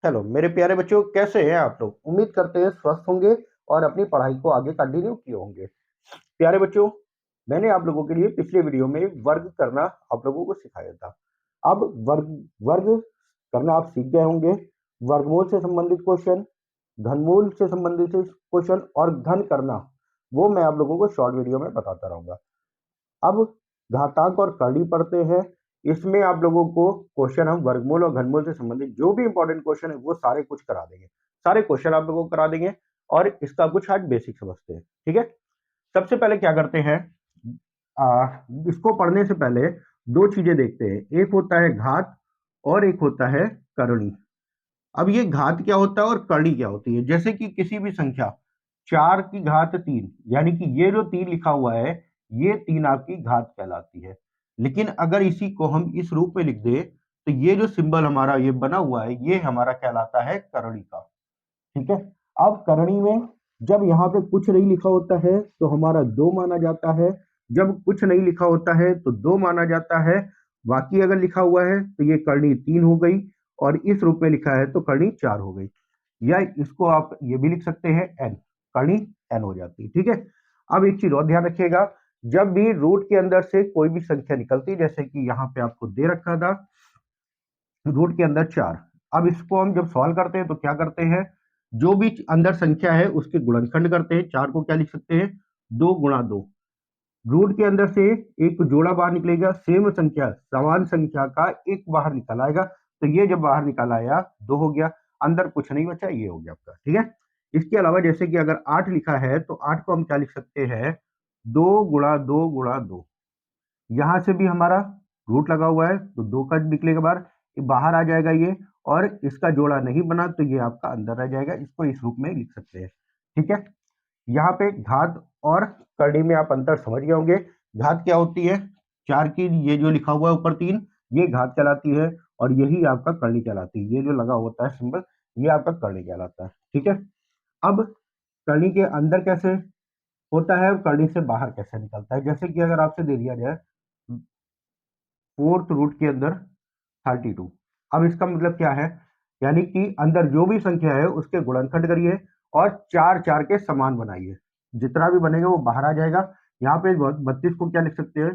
Hello मेरे प्यारे बच्चों, कैसे हैं आप लोग। उम्मीद करते हैं स्वस्थ होंगे और अपनी पढ़ाई को आगे कंटिन्यू किए होंगे। प्यारे बच्चों, मैंने आप लोगों के लिए पिछले वीडियो में वर्ग करना आप लोगों को सिखाया था। अब वर्ग वर्ग करना आप सीख गए होंगे। वर्गमूल से संबंधित क्वेश्चन, घनमूल से संबंधित क्वेश्चन और घन करना, वो मैं आप लोगों को शॉर्ट वीडियो में बताता रहूंगा। अब घातांक और करणी पढ़ते हैं। इसमें आप लोगों को क्वेश्चन हम वर्गमूल और घनमूल से संबंधित जो भी इंपॉर्टेंट क्वेश्चन है वो सारे कुछ करा देंगे। सारे क्वेश्चन आप लोगों को करा देंगे और इसका कुछ आज बेसिक समझते हैं। ठीक है, सबसे पहले क्या करते हैं, इसको पढ़ने से पहले दो चीजें देखते हैं। एक होता है घात और एक होता है करणी। अब ये घात क्या होता है और करणी क्या होती है। जैसे कि किसी भी संख्या 4 की घात 3, यानी कि ये जो 3 लिखा हुआ है ये 3 आपकी घात कहलाती है। लेकिन अगर इसी को हम इस रूप में लिख दे तो ये जो सिंबल हमारा ये बना हुआ है ये हमारा कहलाता है करणी का। ठीक है, अब करणी में जब यहाँ पे कुछ नहीं लिखा होता है तो हमारा 2 माना जाता है। जब कुछ नहीं लिखा होता है तो 2 माना जाता है। बाकी अगर लिखा हुआ है तो ये करणी 3 हो गई और इस रूप में लिखा है तो करणी 4 हो गई। या इसको आप ये भी लिख सकते हैं n, करणी n हो जाती है। ठीक है, अब एक चीज और ध्यान रखिएगा, जब भी रूट के अंदर से कोई भी संख्या निकलती है, जैसे कि यहाँ पे आपको दे रखा था रूट के अंदर 4। अब इसको हम जब सॉल्व करते हैं तो क्या करते हैं, जो भी अंदर संख्या है उसके गुणनखंड करते हैं। 4 को क्या लिख सकते हैं, 2 गुणा 2। रूट के अंदर से एक जोड़ा बाहर निकलेगा, सेम संख्या समान संख्या का एक बाहर निकल आएगा, तो ये जब बाहर निकल आया 2 हो गया, अंदर कुछ नहीं बचा, ये हो गया आपका। ठीक है, इसके अलावा जैसे कि अगर 8 लिखा है तो 8 को हम क्या लिख सकते हैं, 2 गुणा 2 गुणा 2। यहां से भी हमारा रूट लगा हुआ है तो 2 का निकलेगा बाहर, ये बाहर आ जाएगा ये, और इसका जोड़ा नहीं बना तो ये आपका अंदर रह जाएगा। इसको इस रूप में लिख सकते हैं। ठीक है, यहाँ पे घात और करणी में आप अंतर समझ गए होंगे। घात क्या होती है, 4 की ये जो लिखा हुआ है ऊपर 3, ये घात कहलाती है और यही आपका करणी कहलाती है। ये जो लगा होता है सिंबल ये आपका करणी कहलाता है। ठीक है, अब करणी के अंदर कैसे होता है और करणी से बाहर कैसे निकलता है। जैसे कि अगर आपसे दे दिया जाए 4th रूट के अंदर 32, अब इसका मतलब क्या है, यानी कि अंदर जो भी संख्या है उसके गुणनखंड करिए और 4 4 के समान बनाइए। जितना भी बनेगा वो बाहर आ जाएगा। यहाँ पे 32 को क्या लिख सकते हैं,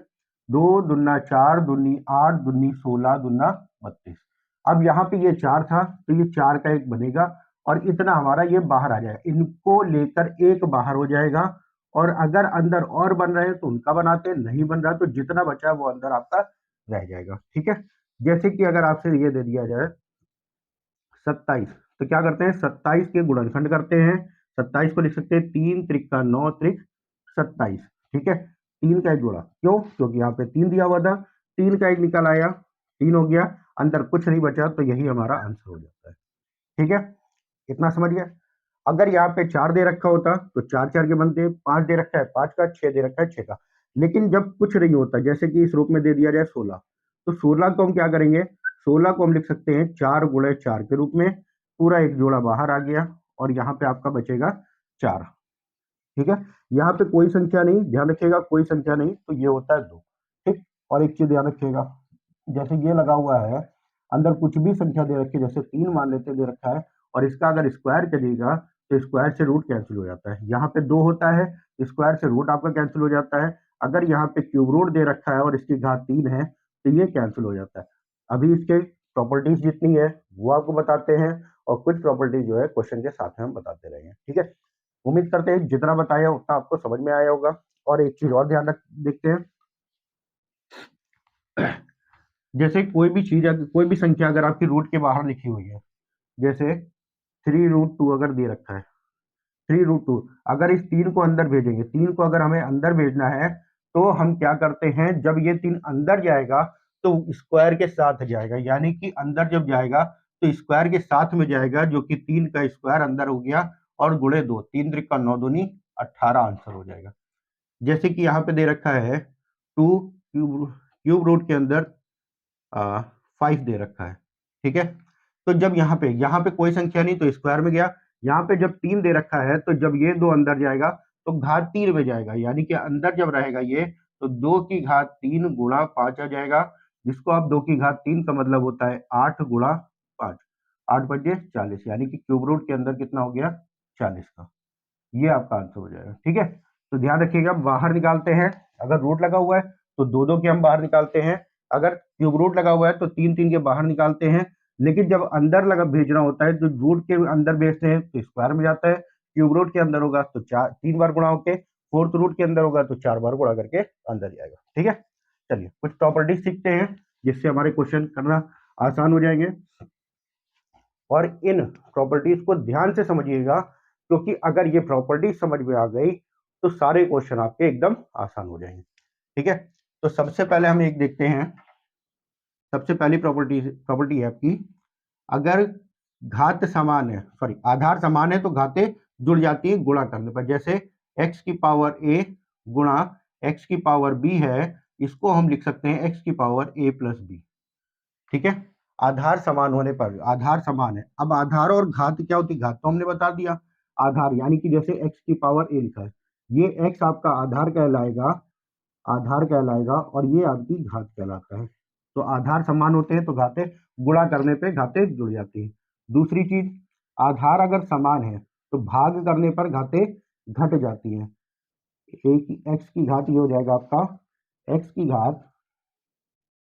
2 दूना 4 दूनी 8 दूनी 16 दूना 32। अब यहाँ पे ये 4 था तो ये 4 का एक बनेगा और इतना हमारा ये बाहर आ जाएगा। इनको लेकर एक बाहर हो जाएगा और अगर अंदर और बन रहे हैं तो उनका बनाते हैं, नहीं बन रहा तो जितना बचा है वो अंदर आपका रह जाएगा। ठीक है, जैसे कि अगर आपसे ये दे दिया जाए 27, तो क्या करते हैं, 27 के गुणनखंड करते हैं। 27 को लिख सकते हैं 3 त्रिका 9 त्रिक 27। ठीक है, 3 का एक जोड़ा, क्यों, क्योंकि यहाँ पे 3 दिया हुआ था, 3 का एक निकल आया, 3 हो गया, अंदर कुछ नहीं बचा तो यही हमारा आंसर हो जाता है। ठीक है, इतना समझ गया। अगर यहाँ पे 4 दे रखा होता तो 4 4 के बनते, 5 दे रखा है 5 का, 6 दे रखा है 6 का। लेकिन जब कुछ नहीं होता, जैसे कि इस रूप में दे दिया जाए 16, तो 16 को हम क्या करेंगे, 16 को हम लिख सकते हैं 4 गुणे 4 के रूप में। पूरा एक जोड़ा बाहर आ गया और यहाँ पे आपका बचेगा 4। ठीक है, यहाँ पे कोई संख्या नहीं, ध्यान रखिएगा, कोई संख्या नहीं तो ये होता है 2। ठीक, और एक चीज ध्यान रखिएगा, जैसे ये लगा हुआ है अंदर कुछ भी संख्या दे रखी है, जैसे 3 मान लेते दे रखा है और इसका अगर स्क्वायर करिएगा तो स्क्वायर से रूट कैंसिल हो जाता है। यहाँ पे 2 होता है, स्क्वायर से रूट आपका कैंसिल हो जाता है। अगर यहाँ पे क्यूब रूट दे रखा है और इसकी घात 3 है तो ये कैंसिल हो जाता है। अभी इसके प्रॉपर्टीज जितनी है वो आपको बताते हैं और कुछ प्रॉपर्टीज जो है क्वेश्चन के साथ में हम बताते रहेंगे। ठीक है, उम्मीद करते हैं जितना बताया उतना आपको समझ में आया होगा। और एक चीज और ध्यान रख देखते हैं, जैसे कोई भी चीज, कोई भी संख्या अगर आपकी रूट के बाहर लिखी हुई है, जैसे 3√2 अगर दे रखा है, 3√2, अगर इस 3 को अंदर भेजेंगे, 3 को अगर हमें अंदर भेजना है तो हम क्या करते हैं, जब ये 3 अंदर जाएगा तो स्क्वायर के साथ जाएगा, यानी कि अंदर जब जाएगा तो स्क्वायर के साथ में जाएगा, जो कि 3 का स्क्वायर अंदर हो गया और गुणे 2, 3 त्रिका 9 दूनी 18 आंसर हो जाएगा। जैसे कि यहाँ पे दे रखा है 2 क्यूब रूट के अंदर 5 दे रखा है। ठीक है, तो जब यहाँ पे कोई संख्या नहीं तो स्क्वायर में गया, यहाँ पे जब 3 दे रखा है तो जब ये 2 अंदर जाएगा तो घात 3 में जाएगा, यानी कि अंदर जब रहेगा ये तो 2 की घात 3 गुणा 5 आ जाएगा, जिसको आप 2 की घात 3 का मतलब होता है 8 गुणा 5। 8 बजे 40, यानी कि क्यूब रूट के अंदर कितना हो गया 40 का। ये आपका आंसर हो जाएगा। ठीक है, तो ध्यान रखिएगा, बाहर निकालते हैं अगर रूट लगा हुआ है तो दो दो के हम बाहर निकालते हैं, अगर क्यूब रूट लगा हुआ है तो तीन तीन के बाहर निकालते हैं, लेकिन जब अंदर लगा भेजना होता है तो रूट के अंदर भेजते हैं तो स्क्वायर में जाता है, क्यूब रूट के अंदर होगा तो तीन बार गुणा होके, फोर्थ रूट के अंदर होगा तो 4 बार गुणा करके अंदर जाएगा। ठीक है, चलिए कुछ प्रॉपर्टी सीखते हैं जिससे हमारे क्वेश्चन करना आसान हो जाएंगे, और इन प्रॉपर्टीज को ध्यान से समझिएगा, क्योंकि अगर ये प्रॉपर्टी समझ में आ गई तो सारे क्वेश्चन आपके एकदम आसान हो जाएंगे। ठीक है, तो सबसे पहले हम एक देखते हैं, सबसे पहली प्रॉपर्टी है आपकी, अगर घात समान है, सॉरी आधार समान है तो घातें जुड़ जाती है गुणा करने पर। जैसे x की पावर a गुणा x की पावर b है, इसको हम लिख सकते हैं x की पावर a प्लस b। ठीक है, आधार समान होने पर, आधार समान है। अब आधार और घात क्या होती है, घात तो हमने बता दिया, आधार यानी कि जैसे x की पावर a लिखा है, ये x आपका आधार कहलाएगा, आधार कहलाएगा, और ये आपकी घात कहलाता है। तो आधार समान होते हैं तो घातें गुणा करने पे घातें जुड़ जाती है। दूसरी चीज, आधार अगर समान है तो भाग करने पर घातें घट जाती हैं। एक्स की घात ये हो जाएगा आपका एक्स की घात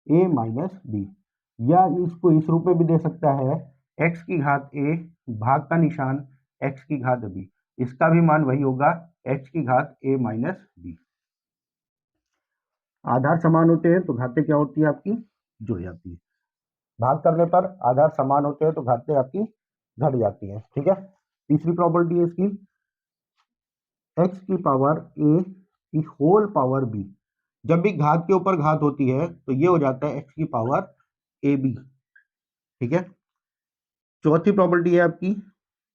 a माइनस बी, या इसको इस रूप में भी दे सकता है x की घात a भाग का निशान x की घात b, इसका भी मान वही होगा x की घात a माइनस बी। आधार समान होते हैं तो घातें क्या होती है आपकी, जुड़ जाती है। भाग करने पर आधार समान होते हैं तो घातें आपकी घट जाती हैं। ठीक है, तीसरी प्रॉपर्टी है इसकी, x की पावर a की होल पावर b, जब भी घात के ऊपर घात होती है तो ये हो जाता है x की पावर ab। ठीक है, चौथी प्रॉपर्टी है आपकी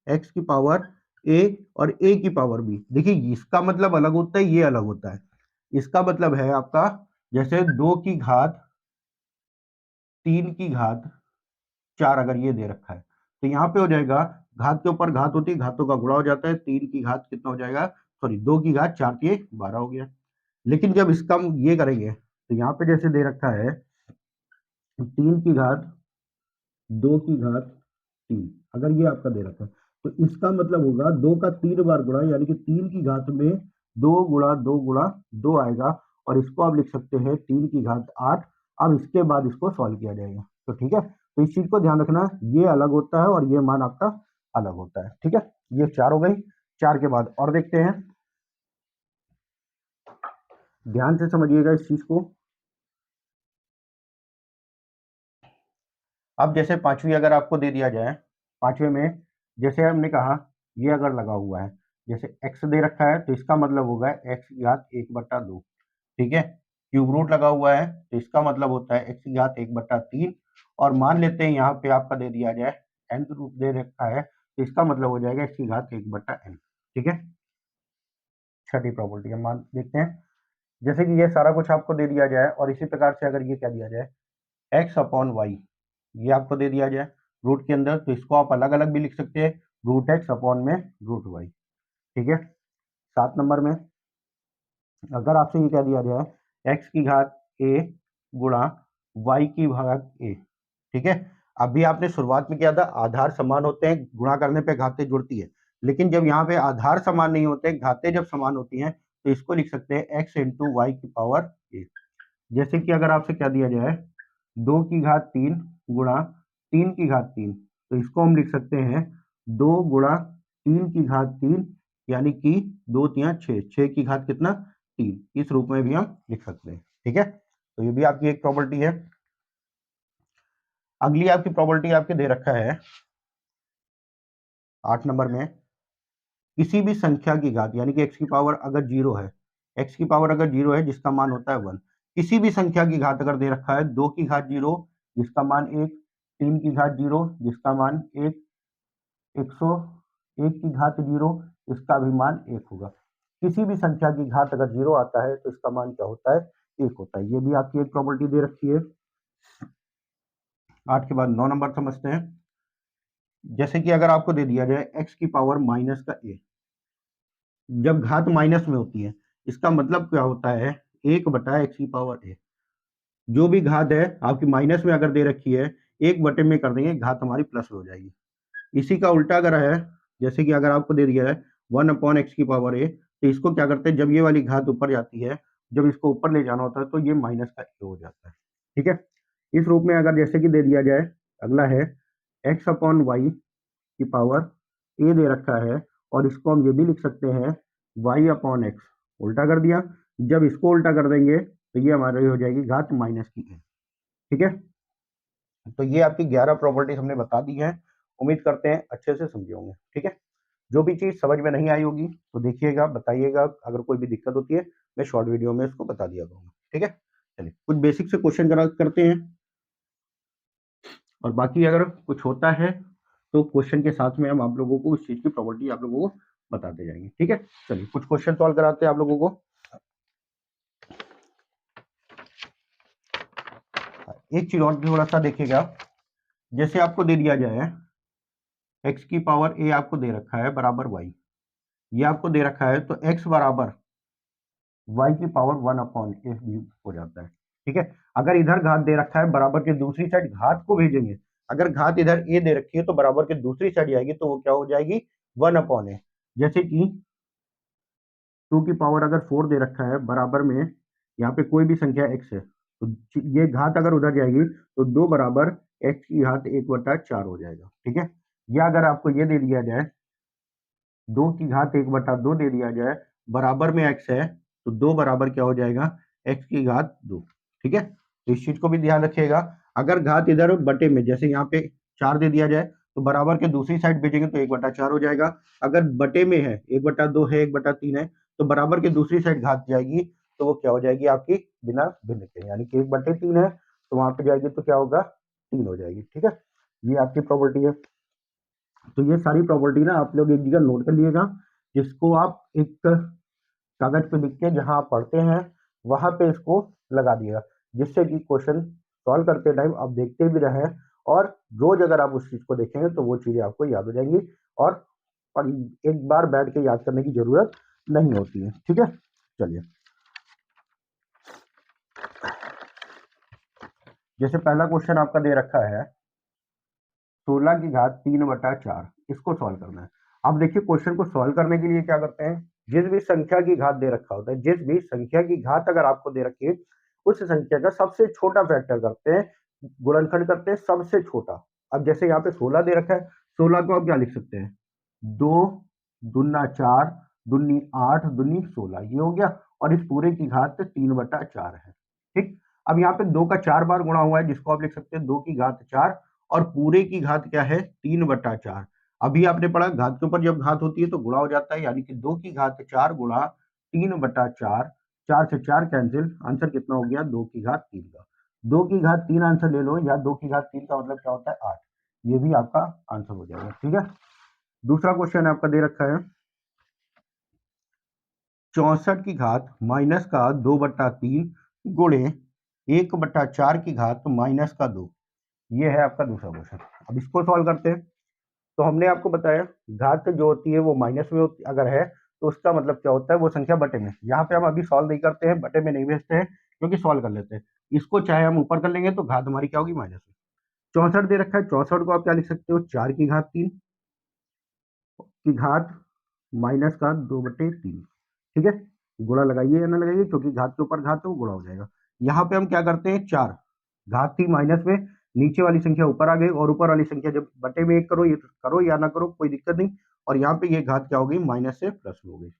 x की पावर a और a की पावर b। देखिए इसका मतलब अलग होता है, ये अलग होता है। इसका मतलब है आपका जैसे 2 की घात 3 की घात 4 अगर ये दे रखा है तो यहाँ पे हो जाएगा, घात के ऊपर घात होती है, घातों का गुणा हो जाता है, 3 की घात कितना हो जाएगा, सॉरी 2 की घात 4 के 12 हो गया। लेकिन जब इसका हम ये करेंगे तो यहाँ पे जैसे दे रखा है 3 की घात 2 की घात 3, अगर ये आपका दे रखा है तो इसका मतलब होगा 2 का 3 बार गुणा, यानी कि 3 की घात में 2 गुणा 2 गुणा 2 आएगा, और इसको आप लिख सकते हैं 3 की घात 8। अब इसके बाद इसको सॉल्व किया जाएगा। तो ठीक है, तो इस चीज को ध्यान रखना, ये अलग होता है और ये मान आपका अलग होता है। ठीक है, ये 4 हो गई। 4 के बाद और देखते हैं, ध्यान से समझिएगा इस चीज को। अब जैसे पांचवी अगर आपको दे दिया जाए, पांचवे में जैसे हमने कहा ये अगर लगा हुआ है, जैसे x दे रखा है तो इसका मतलब होगा x की घात 1/2। ठीक है, क्यूब रूट लगा हुआ है तो इसका मतलब होता है x की घात 1/3, और मान लेते हैं यहाँ पे आपका दे दिया जाए nth रूट दे रखा है तो इसका मतलब हो जाएगा x की घात 1/n। ठीक है, छठी प्रॉपर्टी हम मान देखते हैं, जैसे कि ये सारा कुछ आपको दे दिया जाए और इसी प्रकार से अगर ये क्या दिया जाए x अपॉन वाई, ये आपको दे दिया जाए रूट के अंदर, तो इसको आप अलग अलग भी लिख सकते हैं, रूट एक्स अपॉन में रूट वाई। ठीक है, 7 नंबर में अगर आपसे ये कह दिया जाए x की घात a गुणा y की घात a। ठीक है, अभी आपने शुरुआत में किया था आधार समान होते हैं, गुणा करने पे घातें जुड़ती है, लेकिन जब यहाँ पे आधार समान नहीं होते, घातें जब समान होती हैं तो इसको लिख सकते हैं x इंटू वाई की पावर a। जैसे कि अगर आपसे क्या दिया जाए 2 की घात 3 गुणा 3 की घात 3, तो इसको हम लिख सकते हैं 2 गुणा 3 की घात 3, यानी कि 2 3 6, 6 की घात कितना 3, इस रूप में भी हम लिख सकते हैं। ठीक है, तो ये भी आपकी एक प्रॉपर्टी है। अगली आपकी प्रॉपर्टी आपके दे रखा है 8 नंबर में, किसी भी संख्या की घात, यानी कि x की पावर अगर 0 है, x की पावर अगर 0 है जिसका मान होता है 1, किसी भी संख्या की घात अगर दे रखा है 2 की घात 0 जिसका मान 1, 3 की घात 0 जिसका मान 1, 101 की घात 0 इसका भी मान 1 होगा। किसी भी संख्या की घात अगर 0 आता है तो इसका मान क्या होता है, 1 होता है। ये भी आपकी एक प्रॉपर्टी दे रखी है। 8 के बाद 9 नंबर समझते हैं, जैसे कि अगर आपको दे दिया जाए x की पावर माइनस का a, जब घात माइनस में होती है इसका मतलब क्या होता है 1/x की पावर a। जो भी घात है आपकी माइनस में अगर दे रखी है 1 बटे में कर देंगे, घात हमारी प्लस हो जाएगी। इसी का उल्टा अगर है, जैसे कि अगर आपको दे दिया है 1/x⁴ तो इसको क्या करते हैं, जब ये वाली घात ऊपर जाती है, जब इसको ऊपर ले जाना होता है तो ये माइनस का ए हो जाता है। ठीक है, इस रूप में अगर जैसे कि दे दिया जाए, अगला है x/y ए दे रखा है, और इसको हम ये भी लिख सकते हैं y/x, उल्टा कर दिया। जब इसको उल्टा कर देंगे तो ये हमारी हो जाएगी घात माइनस की ए। ठीक है, तो ये आपकी 11 प्रॉपर्टीज हमने बता दी है। उम्मीद करते हैं अच्छे से समझे होंगे। ठीक है, जो भी चीज समझ में नहीं आई होगी तो देखिएगा, बताइएगा, अगर कोई भी दिक्कत होती है मैं शॉर्ट वीडियो में इसको बता दिया करूंगा। ठीक है, चलिए कुछ बेसिक से क्वेश्चन करते हैं, और बाकी अगर कुछ होता है तो क्वेश्चन के साथ में हम आप लोगों को उस चीज की प्रॉपर्टी आप लोगों को बताते जाएंगे। ठीक है, चलिए कुछ क्वेश्चन सॉल्व कराते हैं आप लोगों को। एक चीज और थोड़ा सा देखिएगा, जैसे आपको दे दिया जाए x⁴ आपको दे रखा है बराबर y, ये आपको दे रखा है, तो x बराबर y⁴ 1/a हो जाता है। ठीक है, अगर इधर घात दे रखा है, बराबर के दूसरी साइड घात को भेजेंगे। अगर घात इधर a दे रखी है तो बराबर के दूसरी साइड जाएगी तो वो क्या हो जाएगी 1/a। जैसे कि 2 अगर 4 दे रखा है, बराबर में यहाँ पे कोई भी संख्या x है, तो ये घात अगर उधर जाएगी तो 2 बराबर x की घात 1/4 हो जाएगा। ठीक है, या अगर आपको ये दे दिया जाए 2 की घात 1/2 दे दिया जाए, बराबर में x है, तो 2 बराबर क्या हो जाएगा x की घात 2। ठीक है, तो इस चीज को भी ध्यान रखिएगा। अगर घात इधर बटे में, जैसे यहाँ पे 4 दे दिया जाए, तो बराबर के दूसरी साइड भेजेंगे तो 1/4 हो जाएगा। अगर बटे में है 1/2 है, 1/3 है, तो बराबर के दूसरी साइड घात जाएगी तो वो क्या हो जाएगी आपकी बिना भिन्न के, यानी कि 1/3 है तो वहां पे जाएगी तो क्या होगा 3 हो जाएगी। ठीक है, ये आपकी प्रॉपर्टी है। तो ये सारी प्रॉपर्टी ना आप लोग एक जगह नोट कर लिएगा, जिसको आप एक कागज पे लिख के जहां आप पढ़ते हैं वहां पे इसको लगा दिएगा, जिससे कि क्वेश्चन सॉल्व करते टाइम आप देखते भी रहें, और रोज अगर आप उस चीज को देखेंगे तो वो चीजें आपको याद हो जाएंगी, और एक बार बैठ के याद करने की जरूरत नहीं होती है। ठीक है, चलिए जैसे पहला क्वेश्चन आपका दे रखा है 16 की घात 3/4, इसको सॉल्व करना है। अब देखिए क्वेश्चन को सॉल्व करने के लिए क्या करते हैं, जिस भी संख्या की घात दे रखा होता है, जिस भी संख्या की घात अगर आपको दे रखी है, उस संख्या का सबसे छोटा फैक्टर करते हैं, गुणनखंड करते हैं सबसे छोटा। अब जैसे यहाँ पे 16 दे रखा है, 16 को आप क्या लिख सकते हैं 2 दूना 4 दूनी 8 दूनी 16, ये हो गया, और इस पूरे की घात 3/4 है। ठीक, अब यहाँ पे 2 का 4 बार गुणा हुआ है, जिसको आप लिख सकते हैं 2 की घात 4, और पूरे की घात क्या है 3/4। अभी आपने पढ़ा घात के ऊपर जब घात होती है तो गुणा हो जाता है, यानी कि 2 की घात 4 गुणा 3/4, 4 से 4 कैंसिल, आंसर कितना हो गया 2 की घात 3 का। 2 की घात 3 आंसर ले लो, या 2 की घात 3 का मतलब क्या होता है 8, ये भी आपका आंसर हो जाएगा। ठीक है, दूसरा क्वेश्चन आपका दे रखा है 64 की घात माइनस का 2/3 गुणे 1/4 की घात माइनस का 2, ये है आपका दूसरा क्वेश्चन। अब इसको सॉल्व करते हैं। तो हमने आपको बताया घात जो होती है वो माइनस में अगर है तो उसका मतलब क्या होता है, वो संख्या बटे में। यहाँ पे हम अभी सॉल्व नहीं करते हैं, बटे में नहीं भेजते हैं, क्योंकि सॉल्व कर लेते हैं। इसको चाहे हम ऊपर कर लेंगे तो घात हमारी क्या होगी माइनस में। 64 दे रखा है, 64 को आप क्या लिख सकते हो 4 की घात 3 की घात माइनस का 2/3। ठीक है, गुणा लगाइए या ना लगाइए, क्योंकि घात के ऊपर घात तो गुणा हो जाएगा। यहाँ पे हम क्या करते हैं 4 घात थी माइनस में, नीचे वाली संख्या ऊपर आ गई, और ऊपर वाली संख्या जब बटे में 1 करो, ये करो या ना करो कोई दिक्कत नहीं, और यहाँ पे ये घात क्या हो गई माइनस से प्लस हो गई।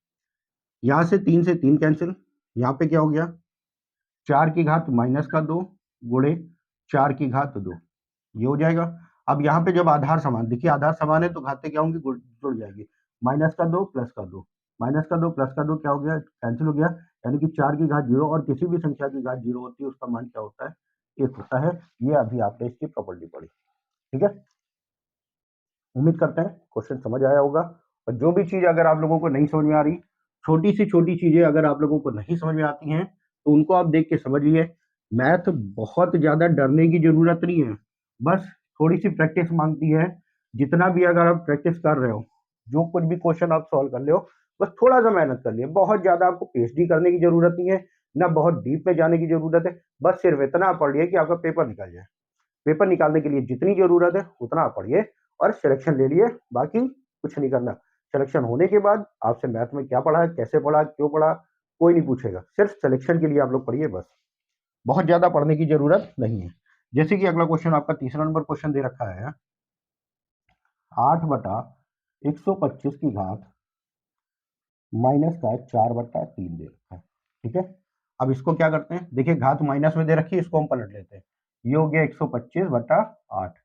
यहाँ से 3 कैंसिल, यहाँ पे क्या हो गया 4 की घात माइनस का 2 गुणे 4 की घात 2, ये हो जाएगा। अब यहाँ पे जब आधार समान, देखिए आधार समान है तो घातें क्या होंगी जुड़ जाएगी, माइनस का 2 प्लस का 2, माइनस का 2 प्लस का 2 क्या हो गया कैंसिल हो गया, यानी कि 4 की घात 0, और किसी भी संख्या की घात 0 होती है उसका मान क्या होता है 1 होता है। ये अभी आपने इसकी प्रॉपर्टी पढ़ी। ठीक है, उम्मीद करते हैं क्वेश्चन समझ आया होगा, और जो भी चीज अगर आप लोगों को नहीं समझ में आ रही, छोटी सी छोटी चीजें अगर आप लोगों को नहीं समझ में आती हैं तो उनको आप देख के समझिए। मैथ बहुत ज्यादा डरने की जरूरत नहीं है, बस थोड़ी सी प्रैक्टिस मांगती है। जितना भी अगर आप प्रैक्टिस कर रहे हो, जो कुछ भी क्वेश्चन आप सॉल्व कर ले हो, बस थोड़ा सा मेहनत कर लिए, बहुत ज्यादा आपको पीएचडी करने की जरूरत नहीं है, ना बहुत डीप में जाने की जरूरत है, बस सिर्फ इतना पढ़िए कि आपका पेपर निकल जाए। पेपर निकालने के लिए जितनी जरूरत है उतना आप पढ़िए, और सिलेक्शन ले लिए, बाकी कुछ नहीं करना। सिलेक्शन होने के बाद आपसे मैथ में क्या पढ़ा, कैसे पढ़ा, क्यों पढ़ा, कोई नहीं पूछेगा, सिर्फ सिलेक्शन के लिए आप लोग पढ़िए बस, बहुत ज्यादा पढ़ने की जरूरत नहीं है। जैसे कि अगला क्वेश्चन आपका तीसरा नंबर क्वेश्चन दे रखा है, 8/125 की घात माइनस का 4/3 दे रखा है। ठीक है, अब इसको क्या करते हैं, देखिए घात माइनस में दे रखी है, इसको हम पलट लेते हैं। ये हो गया 125/8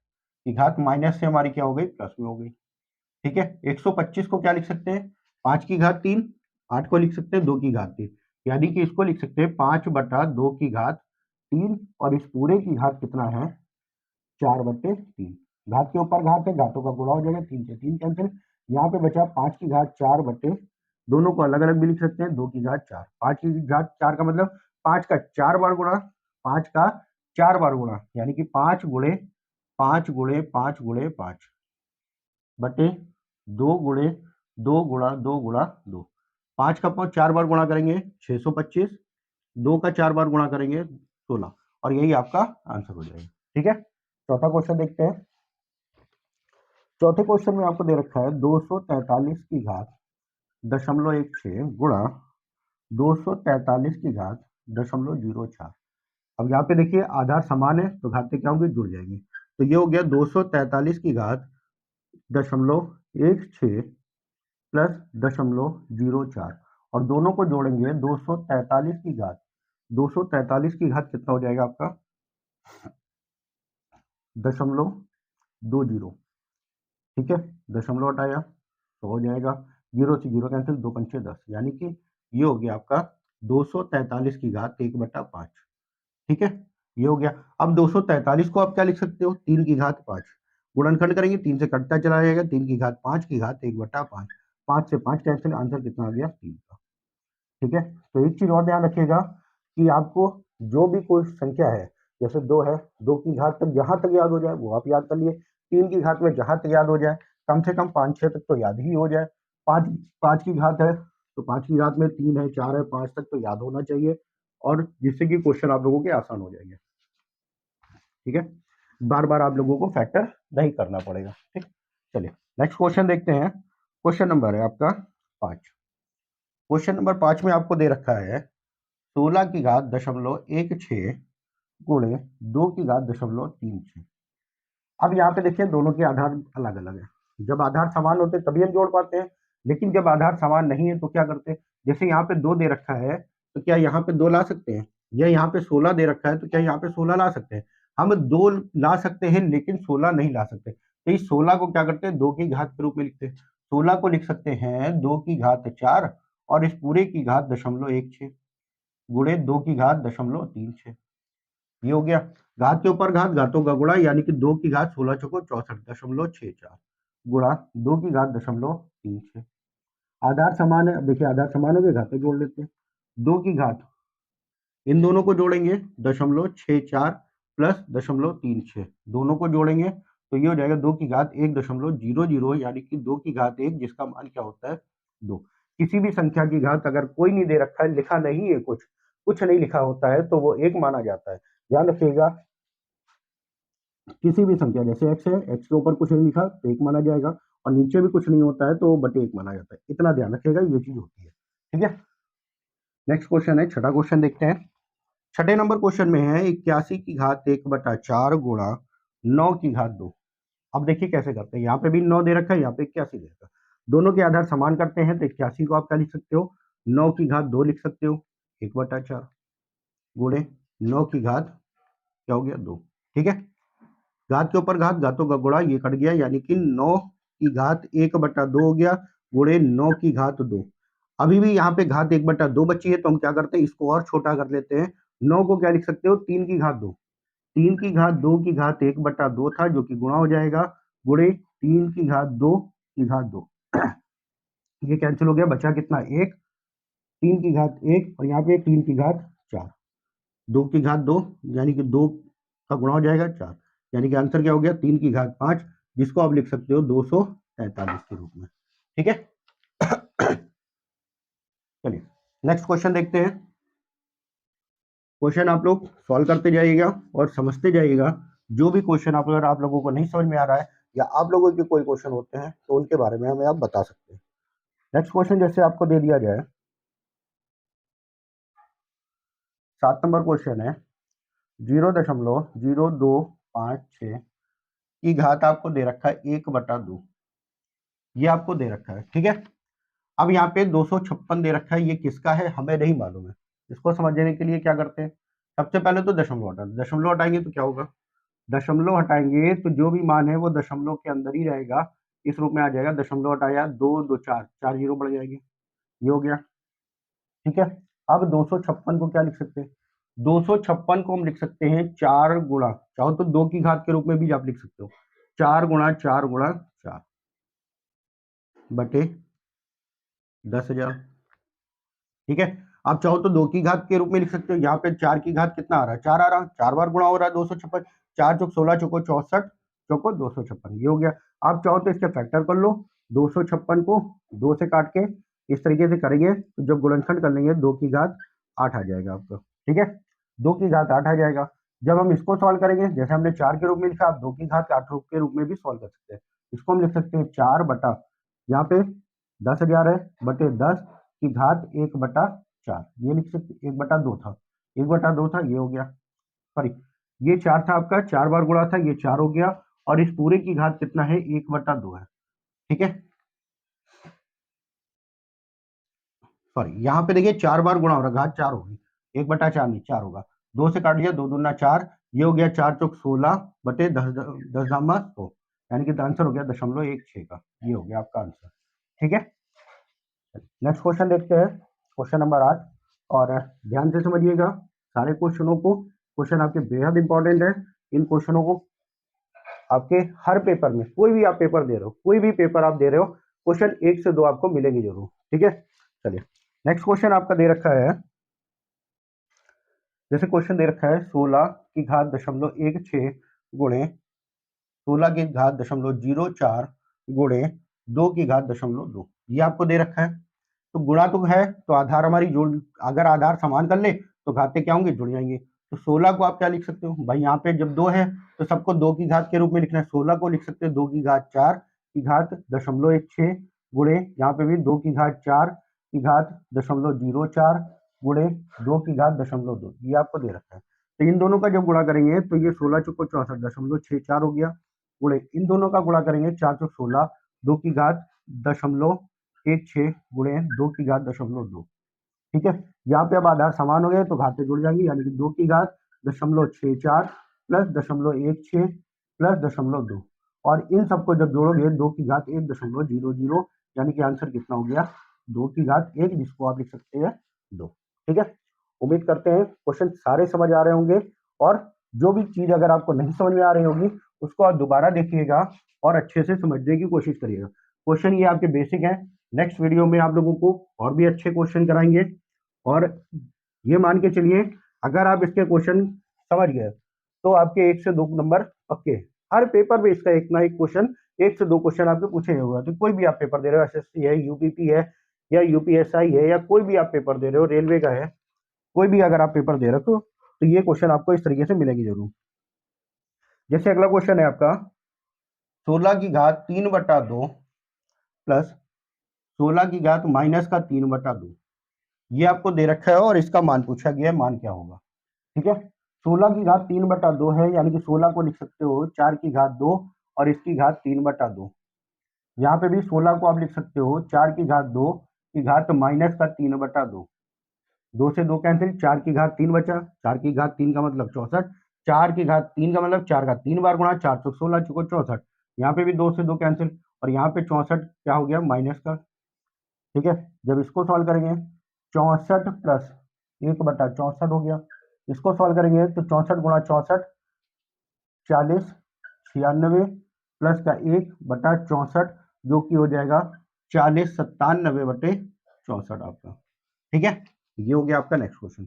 की घात माइनस से हमारी क्या हो गई, प्लस में हो गई। ठीक है, 125 को क्या लिख सकते हैं, 5 की घात 3, 8 को लिख सकते हैं 2 की घात 3, यानी कि इसको लिख सकते हैं 5/2 की घात 3, और इस पूरे की घात कितना है, 4/3। घात के ऊपर घात है, घातों का गुणा हो जाएगा, 3 से 3 कैंसिल, यहाँ पे बचा 5 की घात 4, दोनों को अलग अलग भी लिख सकते हैं, 2 की घात 4, 5 की घात 4 का मतलब 5 का 4 बार गुणा, 5 का 4 बार गुणा, यानी कि 5 गुणे 5 गुणे 5 गुणे 5 बटे 2 गुणे 2 गुणा 2 गुणा 2, 5 का 4 बार गुणा करेंगे 625, 2 का 4 बार गुणा करेंगे 16, और यही आपका आंसर हो जाएगा। ठीक है, चौथा क्वेश्चन देखते हैं। चौथे क्वेश्चन में आपको दे रखा है 243 की घात 0.16 गुणा 243 की घात 0.04। अब यहाँ पे देखिए आधार समान है तो घातें क्या होंगी, जुड़ जाएंगी। तो ये हो गया 243 की घात 0.16 प्लस 0.04, और दोनों को जोड़ेंगे 243 की घात, 243 की घात कितना हो जाएगा आपका, 0.20। ठीक है, दशमलव हटाया तो हो जाएगा 0 से 0 कैंसिल, 2 पंचे 10, यानी कि ये हो गया आपका 243 की घात 1/5। ठीक है, ये हो गया। अब 243 को आप क्या लिख सकते हो, 3 की घात 5, गुणनखंड करेंगे 3 से कटता चला जाएगा, 3 की घात 5 की घात 1/5, 5 से 5 कैंसिल, आंसर कितना आ गया, 3 का। ठीक है, तो एक चीज और ध्यान रखिएगा कि आपको जो भी कोई संख्या है, जैसे 2 है, 2 की घात तक जहां तक याद हो जाए वो आप याद कर लिए, 3 की घात में जहां तक याद हो जाए, कम से कम 5-6 तक तो याद ही हो जाए। 5 5 की घात है तो 5 की घात में 3 है, 4 है, 5 तक तो याद होना चाहिए, और जिससे कि क्वेश्चन आप लोगों के आसान हो जाएंगे। ठीक है, बार बार आप लोगों को फैक्टर नहीं करना पड़ेगा। ठीक, चलिए नेक्स्ट क्वेश्चन देखते हैं। क्वेश्चन नंबर है आपका 5। क्वेश्चन नंबर 5 में आपको दे रखा है 16 की घात 0.16 गुणे 2 की घात 0.36। अब यहाँ पे देखिए दोनों के आधार अलग अलग है, जब आधार समान होते तभी हम जोड़ पाते हैं, लेकिन जब आधार समान नहीं है तो क्या करते हैं, जैसे यहाँ पे 2 दे रखा है तो क्या यहाँ पे 2 ला सकते हैं, या यहाँ पे 16 दे रखा है तो क्या यहाँ पे 16 ला सकते हैं, हम 2 ला सकते हैं लेकिन 16 नहीं ला सकते। तो इस 16 को क्या करते हैं, 2 की घात के रूप में लिखते हैं, 16 को लिख सकते हैं 2 की घात 4, और इस पूरे की घात 0.16 गुणे 2 की घात 0.36, ये हो गया। घात के ऊपर घात, घातों का गुणा, यानी कि 2 की घात 16 चौको 64.64 गुणा 2 की घात 0.36। आधार समान है, अब देखिए आधार समान हो गए, घातें जोड़ लेते हैं। 2 की घात, इन दोनों को जोड़ेंगे 0.64 प्लस 0.36, दोनों को जोड़ेंगे तो ये हो जाएगा 2 की घात 1.00, यानी कि 2 की घात 1, जिसका मान क्या होता है, 2। किसी भी संख्या की घात अगर कोई नहीं दे रखा है, लिखा नहीं है, कुछ नहीं लिखा होता है तो वो 1 माना जाता है। ध्यान रखिएगा, किसी भी संख्या जैसे x है, x के ऊपर कुछ नहीं लिखा तो 1 माना जाएगा, और नीचे भी कुछ नहीं होता है तो बटे 1 माना जाता है, इतना ध्यान रखिएगा, ये चीज होती है। ठीक है, नेक्स्ट क्वेश्चन है, छठा क्वेश्चन देखते हैं। छठे नंबर क्वेश्चन में है 81 की घात 1/4 गुणा 9 की घात 2। अब देखिए कैसे करते हैं, यहाँ पे भी 9 दे रखा है, यहाँ पे 81 दे रखा है, दोनों के आधार समान करते हैं तो 81 को आप क्या लिख सकते हो, 9 की घात 2 लिख सकते हो, 1/4 गुणे 9 की घात क्या हो गया, 2। ठीक है, घात के ऊपर घात, घातों का गुणा, ये कट गया, यानी कि 9 की घात 1/2 हो गया गुणे 9 की घात 2। अभी भी यहाँ पे घात 1/2 बची है तो हम क्या करते हैं, इसको और छोटा कर लेते हैं। 9 को क्या लिख सकते हो, 3 की घात 2, 3 की घात 2 की घात 1/2 था जो कि गुणा हो जाएगा, गुणे 3 की घात 2 की घात 2, ये कैंसिल हो गया, बचा कितना, 1, 3 की घात 1, और यहाँ पे 3 की घात 4, 2 की घात 2, यानी कि 2 का गुणा हो जाएगा 4, यानी कि आंसर क्या हो गया, 3 की घात 5, जिसको आप लिख सकते हो 243 के रूप में। ठीक है, चलिए नेक्स्ट क्वेश्चन देखते हैं। क्वेश्चन आप लोग सॉल्व करते जाइएगा और समझते जाइएगा, जो भी क्वेश्चन आप अगर आप लोगों को नहीं समझ में आ रहा है या आप लोगों के कोई क्वेश्चन होते हैं तो उनके बारे में हमें आप बता सकते हैं। नेक्स्ट क्वेश्चन जैसे आपको दे दिया जाए, 7 नंबर क्वेश्चन है 0.0256 की घात आपको दे रखा है 1/2, ये आपको दे रखा है, ठीक है। अब यहाँ पे 256 दे रखा है, ये किसका है हमें नहीं मालूम है। इसको समझने के लिए क्या करते हैं, सबसे पहले तो दशमलव हटा, दशमलव हटाएंगे तो क्या होगा, दशमलव हटाएंगे तो जो भी मान है वो दशमलव के अंदर ही रहेगा, इस रूप में आ जाएगा। दशमलव हटाया 2 2 4 4 जीरो बढ़ जाएगी, ये हो गया, ठीक है। अब 256 को क्या लिख सकते हैं, 256 को हम लिख सकते हैं 4 गुणा, चाहो तो 2 की घात के रूप में भी आप लिख सकते हो, 4 गुणा 4 गुणा 4 बटे 10,000, ठीक है। आप चाहो तो 2 की घात के रूप में लिख सकते हो, यहाँ पे 4 की घात कितना आ रहा है, 4 आ रहा है, 4 बार गुणा हो रहा है 256, 4 चौक 16 चौको 64 चौको 256, ये हो गया। आप चाहो तो इसके फैक्टर कर लो, 256 को 2 से काट के इस तरीके से करेंगे तो जब गुणनखंड कर लेंगे 2 की घात 8 आ जाएगा आपको, ठीक है, 2 की घात 8 आ जाएगा। जब हम इसको सॉल्व करेंगे, जैसे हमने 4 के रूप में लिखा, आप 2 की घात 8 के रूप में भी सॉल्व कर सकते हैं। इसको हम लिख सकते हैं 4 बटा, यहाँ पे 10,000 है, बटे 10 की घात 1/4, ये लिख सकते, 1/2 था, 1/2 था, ये हो गया, सॉरी ये 4 था आपका, 4 बार गुणा था, ये 4 हो गया, और इस पूरे की घात कितना है, 1/2 है, ठीक है। सॉरी यहाँ पे देखिए 4 बार गुणा हो रहा है, घात 4 होगी, 1/4 नहीं 4 होगा, 2 से काट दिया, 2 दूना 4, ये हो गया 4 चौक 16 बटे 10 धामा 100, यानी कि आंसर हो गया 0.16 का, ये हो गया आपका आंसर, ठीक है। नेक्स्ट क्वेश्चन देखते हैं, क्वेश्चन नंबर 8, और ध्यान से समझिएगा सारे क्वेश्चनों को, क्वेश्चन आपके बेहद इंपॉर्टेंट है। इन क्वेश्चनों को आपके हर पेपर में, कोई भी आप पेपर दे रहे हो, कोई भी पेपर आप दे रहे हो, क्वेश्चन 1 से 2 आपको मिलेंगे जरूर, ठीक है। चलिए नेक्स्ट क्वेश्चन आपका दे रखा है, जैसे क्वेश्चन दे रखा है 16 की घात 0.16 गुणे 16 की घात 0.04 गुणे 2 की घात 0.2, ये आपको दे रखा है। तो गुणा तो है, तो आधार हमारी जुड़, अगर आधार समान कर ले तो घातें क्या होंगी, जुड़ जाएंगे। तो 16 को आप क्या लिख सकते हो भाई, यहाँ पे जब 2 है तो सबको 2 की घात के रूप में लिखना है, 16 को लिख सकते हो 2 की घात 4 की घात 0.16 गुणे, यहाँ पे भी 2 की घात 4 की घात 0.04 गुणे 2 की घात 0.2, ये आपको दे रखा है। तो इन दोनों का जब गुणा करेंगे तो ये 16 चौको 64 0.64 हो गया, गुणे इन दोनों का गुणा करेंगे 4 चौक 16, 2 की घात 0.16 गुणे 2 की घात 0.2, ठीक है। यहाँ पे अब आधार समान हो गए तो घातें जुड़ जाएंगी, यानी कि 2 की घात 0.64 प्लस 0.16 प्लस 0.2, और इन सबको जब जोड़ोगे 2 की घात 1.00, यानी कि आंसर कितना हो गया, 2 की घात 1, जिसको आप लिख सकते हैं 2, ठीक है। उम्मीद करते हैं क्वेश्चन सारे समझ आ रहे होंगे, और जो भी चीज अगर आपको नहीं समझ में आ रही होगी उसको आप दोबारा देखिएगा और अच्छे से समझने की कोशिश करिएगा। क्वेश्चन ये आपके बेसिक हैं, नेक्स्ट वीडियो में आप लोगों को और भी अच्छे क्वेश्चन कराएंगे, और ये मान के चलिए अगर आप इसके क्वेश्चन समझ गए तो आपके 1 से 2 नंबर पक्के, हर पेपर में इसका एक ना एक क्वेश्चन, 1 से 2 क्वेश्चन आपके पूछे होगा। तो कोई भी आप पेपर दे रहे हो, एसएससी है, यूपीपी है, या यूपीएसआई है, या कोई भी आप पेपर दे रहे हो, रेलवे का है, कोई भी अगर आप पेपर दे रहे हो तो ये क्वेश्चन आपको इस तरीके से मिलेगी जरूर। जैसे अगला क्वेश्चन है आपका 16 की घात 3/2 प्लस 16 की घात -3/2, ये आपको दे रखा है और इसका मान पूछा गया है, मान क्या होगा, ठीक है। 16 की घात 3/2 है, यानी कि 16 को लिख सकते हो 4 की घात 2 और इसकी घात 3/2, यहाँ पे भी 16 को आप लिख सकते हो 4 की घात 2 की घात -3/2, 2 से 2 कैंसिल, 4 की घात 3 बचा, 4 की घात 3 का मतलब 64, 4 की घात 3 का मतलब 4 का 3 बार गुणा, 4 चौक 16 चौको 64, यहाँ पे भी 2 से 2 कैंसिल, और यहाँ पे 64 क्या हो गया, माइनस का, ठीक है। जब इसको सॉल्व करेंगे 64 प्लस 1/64 हो गया, इसको सॉल्व करेंगे तो 64 गुणा 64 40 96 प्लस का 1/64, जो कि हो जाएगा 40 97/64 आपका, ठीक है। ये हो गया आपका नेक्स्ट क्वेश्चन।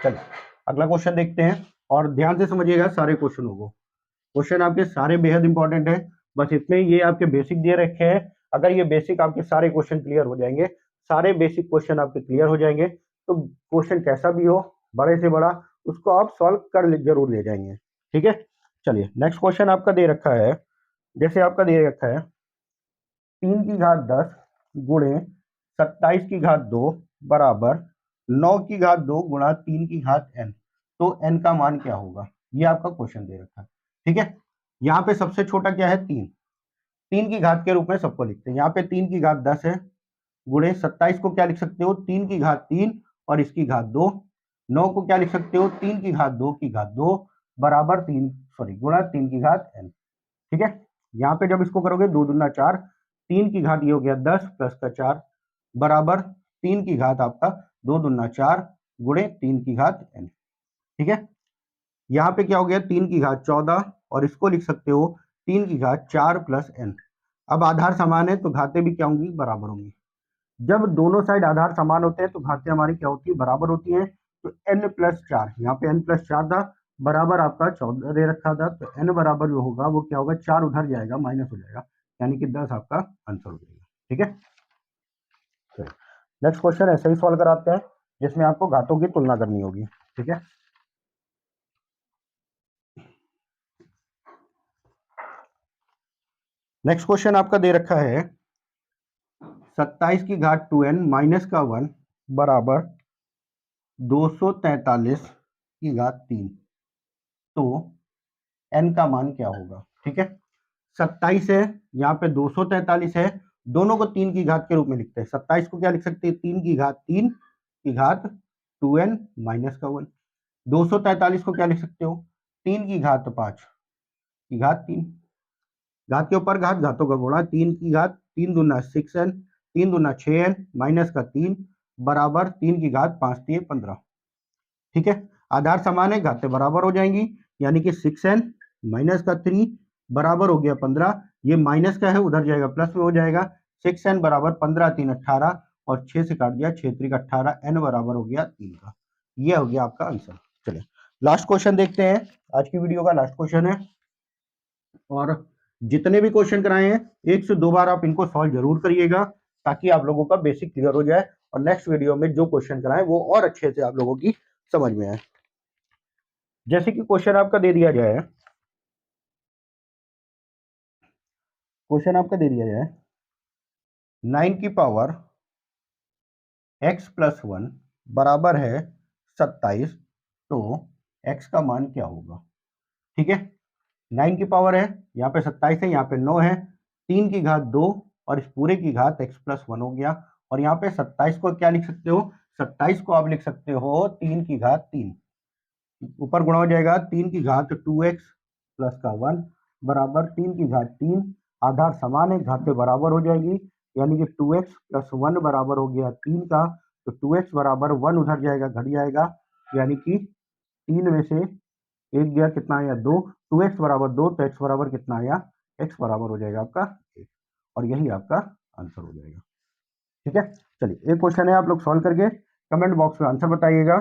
चलिए अगला क्वेश्चन देखते हैं, और ध्यान से समझिएगा सारे क्वेश्चनों को, क्वेश्चन आपके सारे बेहद इंपॉर्टेंट है, बस इतने ये आपके बेसिक दे रखे हैं। अगर ये बेसिक आपके सारे क्वेश्चन क्लियर हो जाएंगे, सारे बेसिक क्वेश्चन आपके क्लियर हो जाएंगे, तो क्वेश्चन कैसा भी हो, बड़े से बड़ा, उसको आप सॉल्व कर जरूर ले जाएंगे, ठीक है। चलिए नेक्स्ट क्वेश्चन आपका दे रखा है जैसे आपका दे रखा है 3 की घात 10 गुणे 27 की घात 2 बराबर 9 की घात 2 गुणा 3 की घात n। तो n का मान क्या होगा, ये आपका क्वेश्चन दे रखा है। ठीक है, यहाँ पे सबसे छोटा क्या है 3, 3 की घात के रूप में सबको लिखते हैं। यहाँ पे 3 की घात 10 है, गुणे 27 को क्या लिख सकते हो 3 की घात 3 और इसकी घात 2, 9 को क्या लिख सकते हो 3 की घात 2 की घात 2 बराबर 3 सॉरी गुणा 3 की घात n। ठीक है, यहाँ पे जब इसको करोगे 2 दूना 4, 3 की घात ये हो गया 10 प्लस का 4 बराबर 3 की घात आपका 2 दूना 4 गुणे 3 की घात n। ठीक है, यहाँ पे क्या हो गया 3 की घात 14 और इसको लिख सकते हो 3 की घात 4 प्लस n। अब आधार समान है तो घातें भी क्या होंगी, बराबर होंगी। जब दोनों साइड आधार समान होते हैं तो घातें हमारी क्या होती है, बराबर होती है। तो n प्लस 4, यहाँ पे n प्लस 4 था, बराबर आपका 14 दे रखा था, तो n बराबर जो होगा वो क्या होगा, 4 उधर जाएगा माइनस हो जाएगा, यानी कि 10 आपका आंसर हो जाएगा। ठीक है, नेक्स्ट क्वेश्चन ऐसे ही सॉल्व कराते हैं जिसमें आपको घातों की तुलना करनी होगी। ठीक है, नेक्स्ट क्वेश्चन आपका दे रखा है 27 की घात 2n माइनस का 1 बराबर 243 की घात 3। तो n का मान क्या होगा। ठीक है, 27 है, यहाँ पे 243 है, दोनों को 3 की घात के रूप में लिखते हैं। 27 को क्या लिख सकते हैं, 3 की घात 3 की घात 2n माइनस का 1। 243 को क्या लिख सकते हो, 3 की घात 5 की घात 3, घात के ऊपर घात, घातों का गुणा, 3 की घात 3 दूना 6n, 3 दूना 6n माइनस का 3 बराबर 3 की घात 5 3 15। ठीक है, आधार समान है, घातें बराबर हो जाएंगी, यानी कि 6n माइनस का 3 बराबर हो गया 15। ये माइनस का है, उधर जाएगा प्लस में हो जाएगा। 6n बराबर 15 3 18 और 6 से काट दिया 6 3 18, n बराबर हो गया 3 का। ये हो गया आपका आंसर। चलिए लास्ट क्वेश्चन देखते हैं, आज की वीडियो का लास्ट क्वेश्चन है। और जितने भी क्वेश्चन कराए हैं 1 से 2 बार आप इनको सॉल्व जरूर करिएगा, ताकि आप लोगों का बेसिक क्लियर हो जाए और नेक्स्ट वीडियो में जो क्वेश्चन कराए वो और अच्छे से आप लोगों की समझ में आए। जैसे कि क्वेश्चन आपका दे दिया जाए, क्वेश्चन आपका दे दिया जाए 9 की पावर x प्लस 1 बराबर है 27, तो x का मान क्या होगा। ठीक है, 9 की पावर है, यहाँ पे 27 है, यहाँ पे 9 है, 3 की घात 2 और इस पूरे की घात x प्लस 1 हो गया। और यहाँ पे 27 को क्या लिख सकते हो, 27 को आप लिख सकते हो 3 की घात 3, ऊपर गुणा हो जाएगा 3 की घात 2x प्लस का 1 बराबर 3 की घात 3, आधार समान है, घातें बराबर हो जाएगी, यानी कि 2x प्लस 1 बराबर हो गया 3 का। तो 2x बराबर 1 उधर जाएगा, घट जाएगा, यानी कि 3 में से 1 गया, कितना आया 2, 2x बराबर 2, तो x बराबर कितना आया, x बराबर हो जाएगा आपका 1, और यही आपका आंसर हो जाएगा। ठीक है, चलिए एक क्वेश्चन है, आप लोग सॉल्व करके कमेंट बॉक्स में आंसर बताइएगा।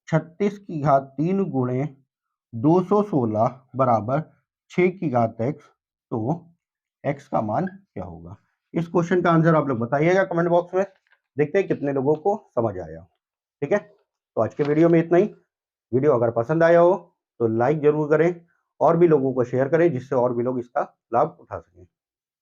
36 की घात 3 गुणे 216 बराबर 6 की घात x, तो x का मान क्या होगा। इस क्वेश्चन का आंसर आप लोग बताइएगा कमेंट बॉक्स में, देखते हैं कितने लोगों को समझ आया। ठीक है, तो आज के वीडियो में इतना ही। वीडियो अगर पसंद आया हो तो लाइक जरूर करें और भी लोगों को शेयर करें, जिससे और भी लोग इसका लाभ उठा सकें।